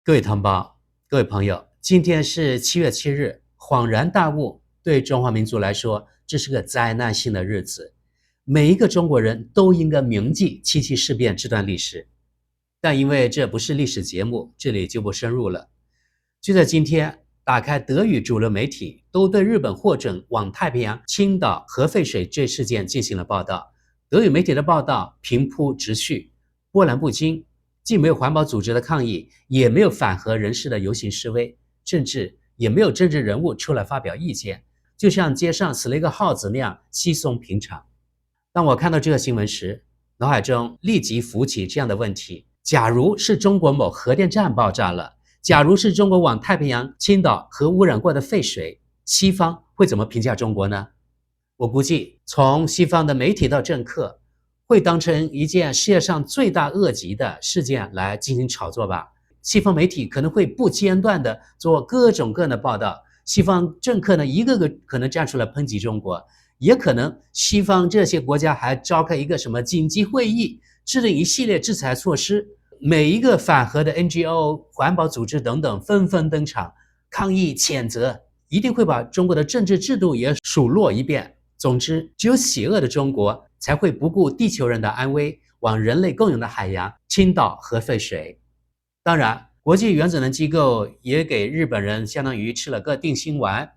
各位同胞，各位朋友，今天是7月7日，恍然大悟，对中华民族来说，这是个灾难性的日子。每一个中国人都应该铭记七事变这段历史。但因为这不是历史节目，这里就不深入了。就在今天，打开德语主流媒体都对日本获准往太平洋倾倒核废水这事件进行了报道。德语媒体的报道平铺直叙，波澜不惊，既没有环保组织的抗议，也没有反核人士的游行示威，甚至也没有政治人物出来发表意见，就像街上死了一个耗子那样稀松平常。当我看到这个新闻时，脑海中立即浮起这样的问题：假如是中国某核电站爆炸了，假如是中国往太平洋倾倒核污染过的废水，西方会怎么评价中国呢？我估计从西方的媒体到政客，会当成一件世界上罪大恶极的事件来进行炒作吧。西方媒体可能会不间断地做各种各样的报道，西方政客呢一个个可能站出来抨击中国，也可能西方这些国家还召开一个什么紧急会议，制定一系列制裁措施，每一个反核的 NGO 环保组织等等纷纷登场抗议谴责，一定会把中国的政治制度也数落一遍。总之，只有邪恶的中国才会不顾地球人的安危，往人类共有的海洋倾倒核废水。当然，国际原子能机构也给日本人相当于吃了个定心丸。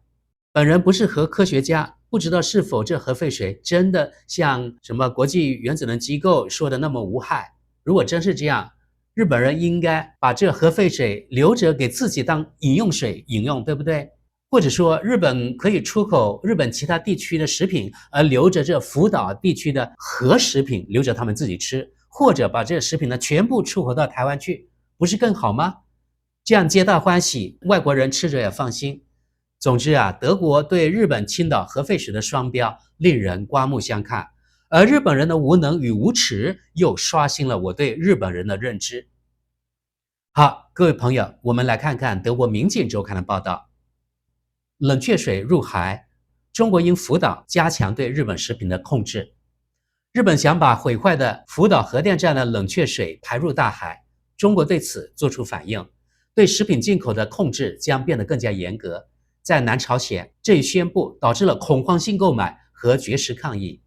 本人不是核科学家，不知道是否这核废水真的像什么国际原子能机构说的那么无害。如果真是这样，日本人应该把这核废水留着给自己当饮用水饮用，对不对？或者说日本可以出口日本其他地区的食品，而留着这福岛地区的核食品留着他们自己吃，或者把这食品呢全部出口到台湾去，不是更好吗？这样皆大欢喜，外国人吃着也放心。总之啊，德国对日本倾倒核废水的双标令人刮目相看，而日本人的无能与无耻又刷新了我对日本人的认知。好，各位朋友，我们来看看德国民进周刊的报道。冷却水入海，中国因福岛加强对日本食品的控制。日本想把毁坏的福岛核电站的冷却水排入大海，中国对此作出反应，对食品进口的控制将变得更加严格。在南朝鲜，这一宣布导致了恐慌性购买和绝食抗议。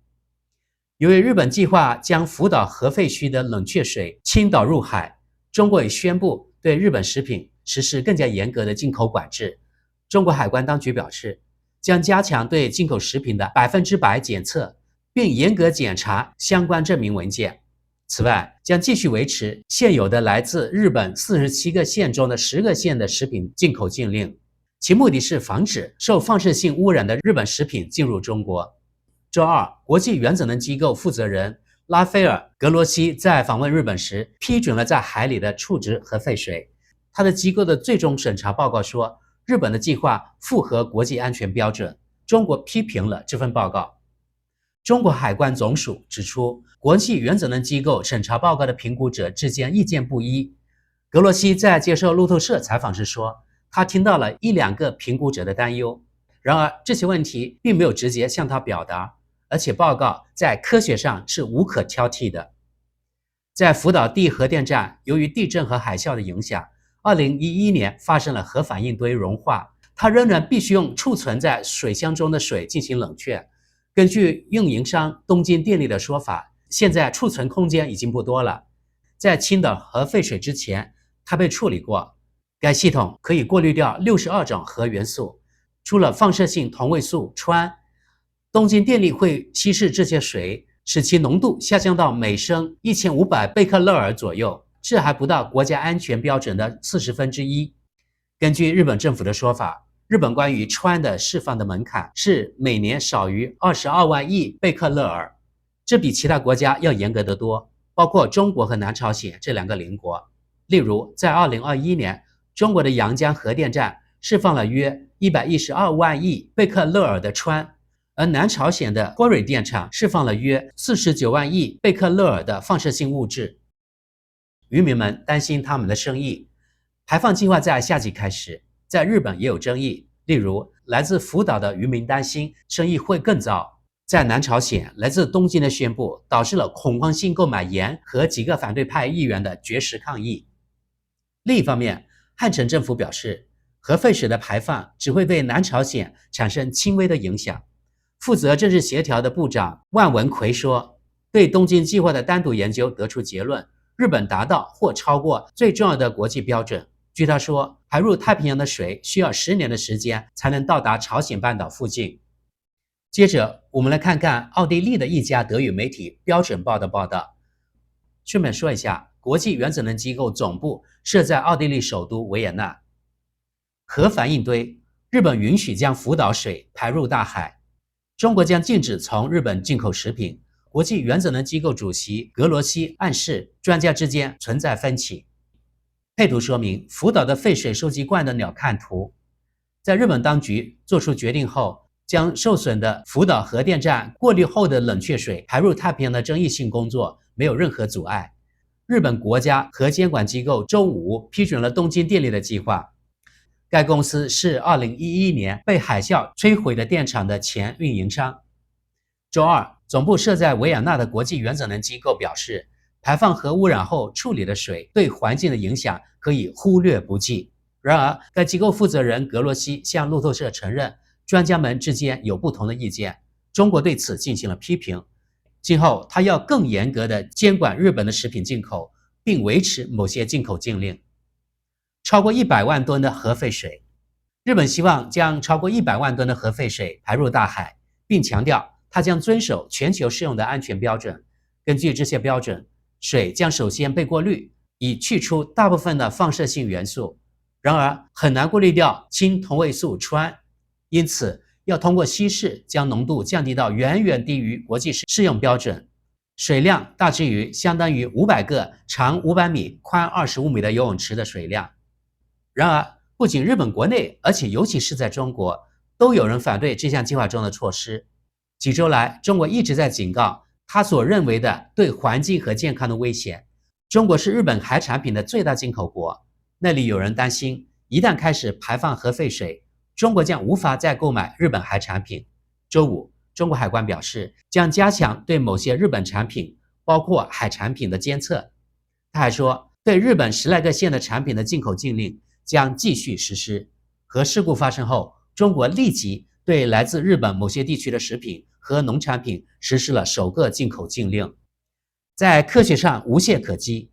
由于日本计划将福岛核废墟的冷却水倾倒入海，中国也宣布对日本食品实施更加严格的进口管制。中国海关当局表示，将加强对进口食品的100%检测，并严格检查相关证明文件。此外，将继续维持现有的来自日本47个县中的10个县的食品进口禁令，其目的是防止受放射性污染的日本食品进入中国。周二，国际原子能机构负责人拉斐尔·格罗西在访问日本时，批准了在海里的处置核废水。他的机构的最终审查报告说，日本的计划符合国际安全标准，中国批评了这份报告。中国海关总署指出，国际原子能机构审查报告的评估者之间意见不一。格罗西在接受路透社采访时说，他听到了1-2个评估者的担忧，然而这些问题并没有直接向他表达，而且报告在科学上是无可挑剔的。在福岛第一核电站，由于地震和海啸的影响，2011年发生了核反应堆融化，它仍然必须用储存在水箱中的水进行冷却。根据运营商东京电力的说法，现在储存空间已经不多了。在倾倒核废水之前，它被处理过，该系统可以过滤掉62种核元素，除了放射性同位素氚。东京电力会稀释这些水，使其浓度下降到每升1500贝克勒尔左右，这还不到国家安全标准的1/40。根据日本政府的说法，日本关于氚的释放的门槛是每年少于22万亿贝克勒尔，这比其他国家要严格得多，包括中国和南朝鲜这2个邻国。例如，在2021年，中国的阳江核电站释放了约112万亿贝克勒尔的氚，而南朝鲜的郭蕊电厂释放了约49万亿贝克勒尔的放射性物质。渔民们担心他们的生意。排放计划在夏季开始，在日本也有争议，例如来自福岛的渔民担心生意会更糟。在南朝鲜，来自东京的宣布导致了恐慌性购买盐和几个反对派议员的绝食抗议。另一方面，汉城政府表示，核废水的排放只会对南朝鲜产生轻微的影响。负责政治协调的部长万文奎说，对东京计划的单独研究得出结论，日本达到或超过最重要的国际标准。据他说，排入太平洋的水需要10年的时间才能到达朝鲜半岛附近。接着，我们来看看奥地利的一家德语媒体标准报的报道。顺便说一下，国际原子能机构总部设在奥地利首都维也纳。核反应堆，日本允许将福岛水排入大海。中国将禁止从日本进口食品。国际原子能机构主席格罗西暗示专家之间存在分歧。配图说明福岛的废水收集罐的鸟瞰图。在日本当局做出决定后，将受损的福岛核电站过滤后的冷却水排入太平洋的争议性工作没有任何阻碍。日本国家核监管机构周五批准了东京电力的计划。该公司是2011年被海啸摧毁的电厂的前运营商。周二，总部设在维也纳的国际原子能机构表示，排放核污染后处理的水对环境的影响可以忽略不计。然而，该机构负责人格罗西向路透社承认，专家们之间有不同的意见。中国对此进行了批评。今后，他要更严格地监管日本的食品进口，并维持某些进口禁令。超过100万吨的核废水，日本希望将超过100万吨的核废水排入大海，并强调它将遵守全球适用的安全标准。根据这些标准，水将首先被过滤，以去除大部分的放射性元素。然而，很难过滤掉氢同位素氚，因此要通过稀释将浓度降低到远远低于国际适用标准。水量大致于相当于500个长500米、宽25米的游泳池的水量。然而，不仅日本国内，而且尤其是在中国，都有人反对这项计划中的措施。几周来，中国一直在警告他所认为的对环境和健康的危险。中国是日本海产品的最大进口国，那里有人担心，一旦开始排放核废水，中国将无法再购买日本海产品。周五，中国海关表示将加强对某些日本产品，包括海产品的监测。他还说，对日本10来个县的产品的进口禁令将继续实施。核事故发生后，中国立即对来自日本某些地区的食品和农产品实施了首个进口禁令。在科学上无懈可击。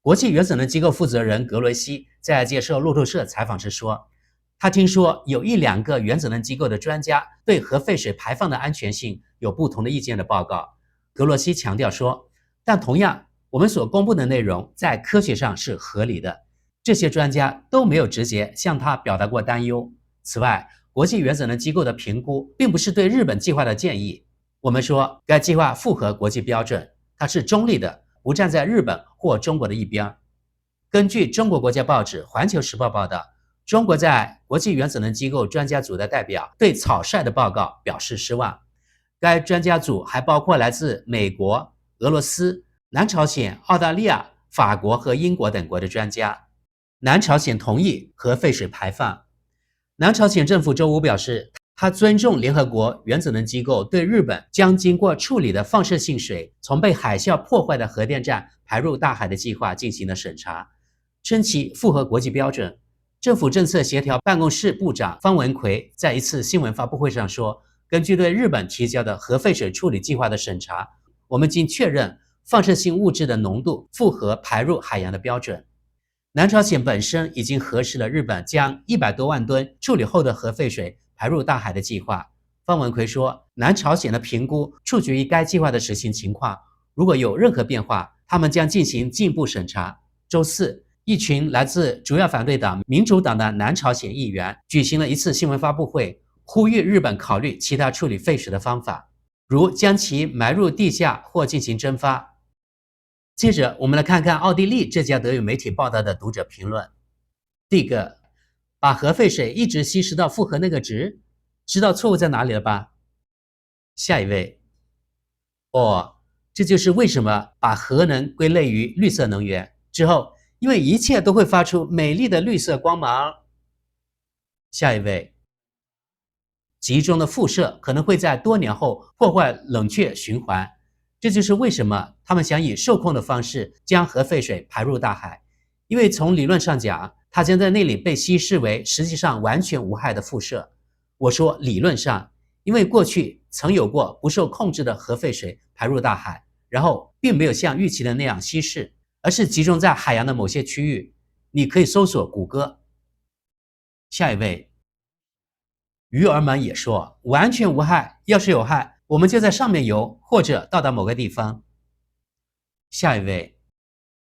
国际原子能机构负责人格雷西在接受路透社采访时说，他听说有1、2个原子能机构的专家对核废水排放的安全性有不同的意见的报告。格罗西强调说，但同样，我们所公布的内容在科学上是合理的。这些专家都没有直接向他表达过担忧。此外，国际原子能机构的评估并不是对日本计划的建议。我们说该计划符合国际标准，它是中立的，不站在日本或中国的一边。根据中国国家报纸《环球时报》报道，中国在国际原子能机构专家组的代表对草率的报告表示失望。该专家组还包括来自美国、俄罗斯、南朝鲜、澳大利亚、法国和英国等国的专家。南朝鲜同意核废水排放。南朝鲜政府周五表示，他尊重联合国原子能机构对日本将经过处理的放射性水从被海啸破坏的核电站排入大海的计划进行了审查，称其符合国际标准。政府政策协调办公室部长方文奎在一次新闻发布会上说，根据对日本提交的核废水处理计划的审查，我们经确认放射性物质的浓度符合排入海洋的标准。南朝鲜本身已经核实了日本将100多万吨处理后的核废水排入大海的计划。方文奎说，南朝鲜的评估取决于该计划的实行情况，如果有任何变化，他们将进行进一步审查。周四，一群来自主要反对党民主党的南朝鲜议员举行了一次新闻发布会，呼吁日本考虑其他处理废水的方法，如将其埋入地下或进行蒸发。接着，我们来看看奥地利这家德语媒体报道的读者评论。第一个，把核废水一直稀释到负荷那个值，知道错误在哪里了吧？下一位，这就是为什么把核能归类于绿色能源之后，因为一切都会发出美丽的绿色光芒。下一位，集中的辐射可能会在多年后破坏冷却循环。这就是为什么他们想以受控的方式将核废水排入大海，因为从理论上讲，它将在那里被稀释为实际上完全无害的辐射。我说理论上，因为过去曾有过不受控制的核废水排入大海，然后并没有像预期的那样稀释，而是集中在海洋的某些区域。你可以搜索谷歌。下一位，鱼儿们也说完全无害，要是有害，我们就在上面游，或者到达某个地方。下一位，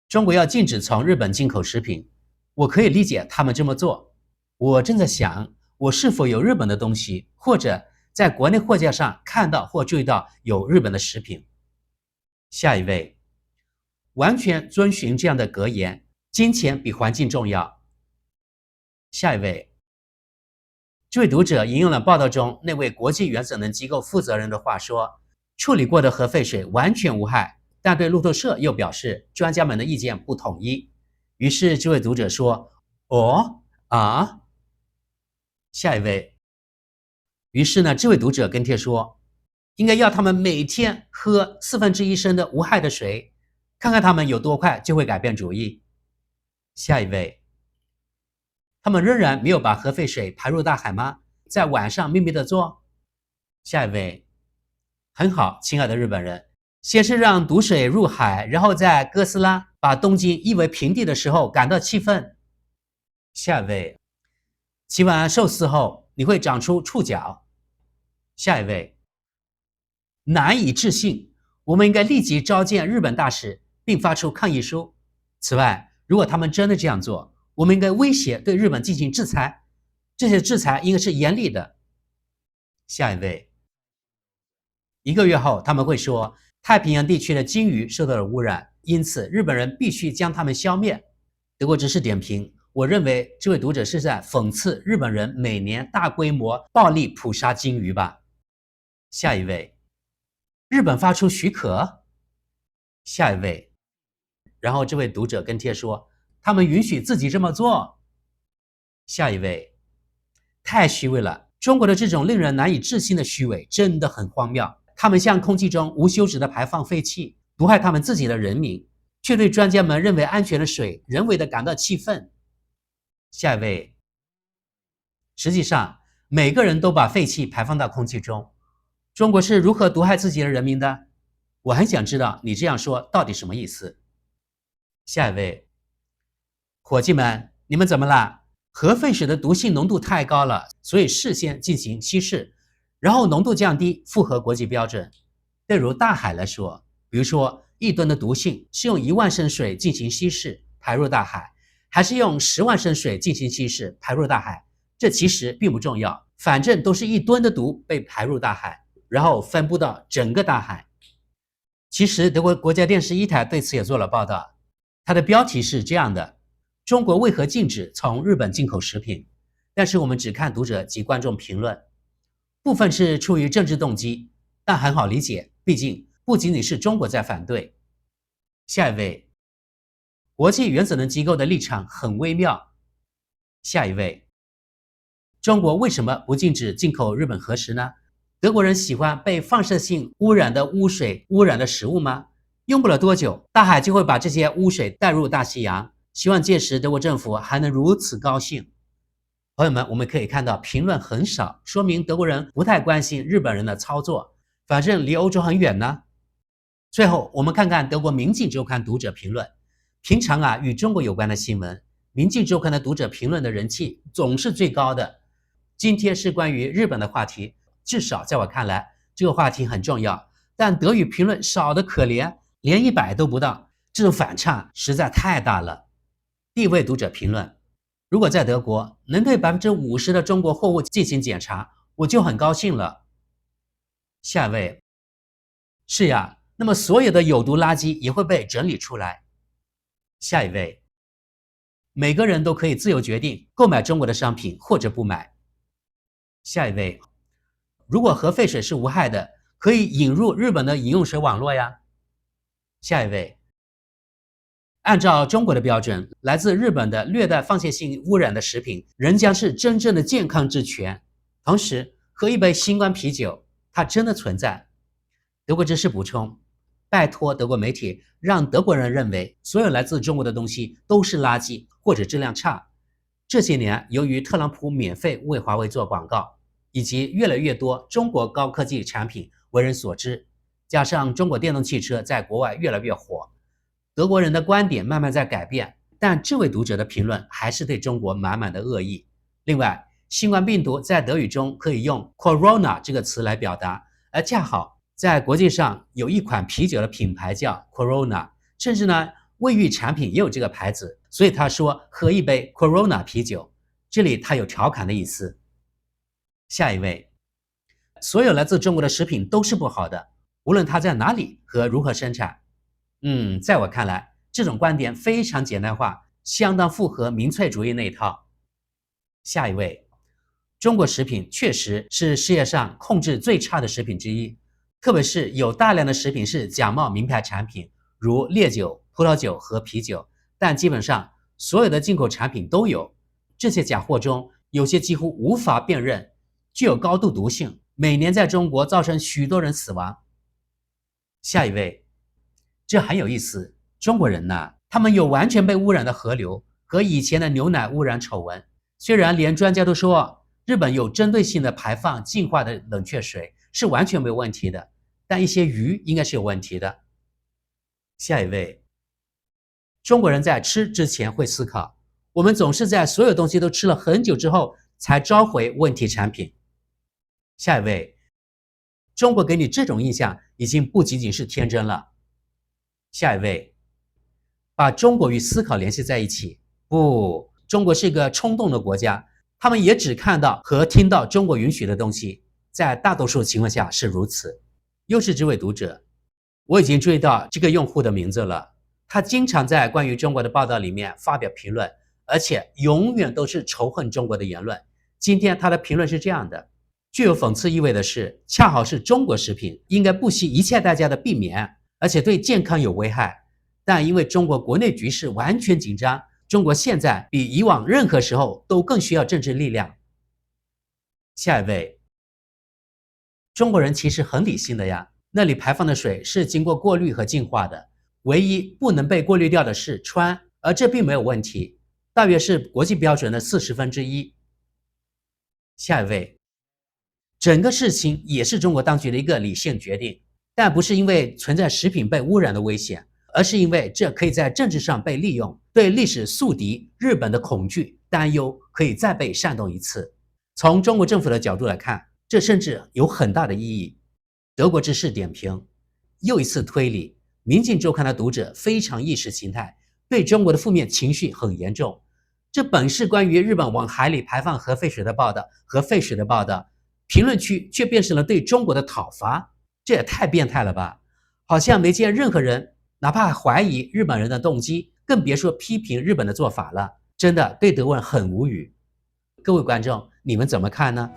中国要禁止从日本进口食品，我可以理解他们这么做。我正在想，我是否有日本的东西，或者在国内货架上看到或注意到有日本的食品。下一位，完全遵循这样的格言，金钱比环境重要。下一位，这位读者引用了报道中那位国际原子能机构负责人的话说，处理过的核废水完全无害，但对路透社又表示专家们的意见不统一。于是这位读者说，哦啊。下一位，于是呢，这位读者跟帖说，应该要他们每天喝1/4升的无害的水，看看他们有多快就会改变主意。下一位，他们仍然没有把核废水排入大海吗？在晚上秘密的做？下一位，很好，亲爱的日本人，先是让毒水入海，然后在哥斯拉把东京夷为平地的时候感到气愤。下一位，吃完寿司后你会长出触角。下一位，难以置信，我们应该立即召见日本大使并发出抗议书。此外，如果他们真的这样做，我们应该威胁对日本进行制裁，这些制裁应该是严厉的。下一位，1个月后他们会说太平洋地区的鲸鱼受到了污染，因此日本人必须将它们消灭。德国只是点评，我认为这位读者是在讽刺日本人每年大规模暴力捕杀鲸鱼吧。下一位，日本发出许可。下一位，然后这位读者跟帖说，他们允许自己这么做。下一位，太虚伪了，中国的这种令人难以置信的虚伪真的很荒谬。他们向空气中无休止地排放废气，毒害他们自己的人民，却对专家们认为安全的水人为地感到气愤。下一位，实际上每个人都把废气排放到空气中，中国是如何毒害自己的人民的？我很想知道你这样说到底什么意思。下一位，伙计们，你们怎么了？核废水的毒性浓度太高了，所以事先进行稀释，然后浓度降低，符合国际标准。对如大海来说，比如说1吨的毒性是用1万升水进行稀释排入大海，还是用10万升水进行稀释排入大海，这其实并不重要，反正都是1吨的毒被排入大海，然后分布到整个大海。其实德国国家电视1台对此也做了报道，它的标题是这样的，中国为何禁止从日本进口食品？但是我们只看读者及观众评论，部分是出于政治动机，但很好理解，毕竟不仅仅是中国在反对。下一位，国际原子能机构的立场很微妙。下一位，中国为什么不禁止进口日本核食呢？德国人喜欢被放射性污染的污水污染的食物吗？用不了多久，大海就会把这些污水带入大西洋。希望届时德国政府还能如此高兴。朋友们，我们可以看到评论很少，说明德国人不太关心日本人的操作，反正离欧洲很远呢。最后，我们看看德国民进周刊读者评论。平常与中国有关的新闻，民进周刊的读者评论的人气总是最高的。今天是关于日本的话题，至少在我看来，这个话题很重要，但德语评论少得可怜，连100都不到，这种反差实在太大了。第一位读者评论，如果在德国能对50%的中国货物进行检查，我就很高兴了。下一位，是呀，那么所有的有毒垃圾也会被整理出来。下一位，每个人都可以自由决定购买中国的商品或者不买。下一位，如果核废水是无害的，可以引入日本的饮用水网络呀。下一位，按照中国的标准，来自日本的略带放射性污染的食品仍将是真正的健康之泉。同时，喝一杯新冠啤酒，它真的存在。德国知识补充，拜托德国媒体让德国人认为所有来自中国的东西都是垃圾或者质量差。这些年，由于特朗普免费为华为做广告，以及越来越多中国高科技产品为人所知，加上中国电动汽车在国外越来越火，德国人的观点慢慢在改变，但这位读者的评论还是对中国满满的恶意。另外，新冠病毒在德语中可以用 Corona 这个词来表达，而恰好在国际上有一款啤酒的品牌叫 Corona， 甚至呢卫浴产品也有这个牌子，所以他说喝一杯 Corona 啤酒，这里他有调侃的意思。下一位，所有来自中国的食品都是不好的，无论它在哪里和如何生产。在我看来，这种观点非常简单化，相当符合民粹主义那一套。下一位，中国食品确实是世界上控制最差的食品之一，特别是有大量的食品是假冒名牌产品，如烈酒、葡萄酒和啤酒，但基本上所有的进口产品都有。这些假货中有些几乎无法辨认，具有高度毒性，每年在中国造成许多人死亡。下一位，这很有意思，中国人呢，他们有完全被污染的河流和以前的牛奶污染丑闻。虽然连专家都说日本有针对性的排放净化的冷却水是完全没有问题的，但一些鱼应该是有问题的。下一位，中国人在吃之前会思考，我们总是在所有东西都吃了很久之后才召回问题产品。下一位，中国给你这种印象已经不仅仅是天真了。下一位，把中国与思考联系在一起，不，中国是一个冲动的国家，他们也只看到和听到中国允许的东西，在大多数情况下是如此。又是这位读者，我已经注意到这个用户的名字了，他经常在关于中国的报道里面发表评论，而且永远都是仇恨中国的言论。今天他的评论是这样的，具有讽刺意味的是，恰好是中国食品应该不惜一切代价的避免，而且对健康有危害，但因为中国国内局势完全紧张，中国现在比以往任何时候都更需要政治力量。下一位，中国人其实很理性的呀，那里排放的水是经过过滤和净化的，唯一不能被过滤掉的是氚，而这并没有问题，大约是国际标准的1/40。下一位，整个事情也是中国当局的一个理性决定，但不是因为存在食品被污染的危险，而是因为这可以在政治上被利用，对历史宿敌日本的恐惧担忧可以再被煽动一次。从中国政府的角度来看，这甚至有很大的意义。德国之士点评，又一次推理，民进周刊的读者非常意识形态，对中国的负面情绪很严重。这本是关于日本往海里排放核废水的报道和废水的报道，评论区却变成了对中国的讨伐，这也太变态了吧！好像没见任何人哪怕怀疑日本人的动机，更别说批评日本的做法了，真的对德国人很无语。各位观众，你们怎么看呢？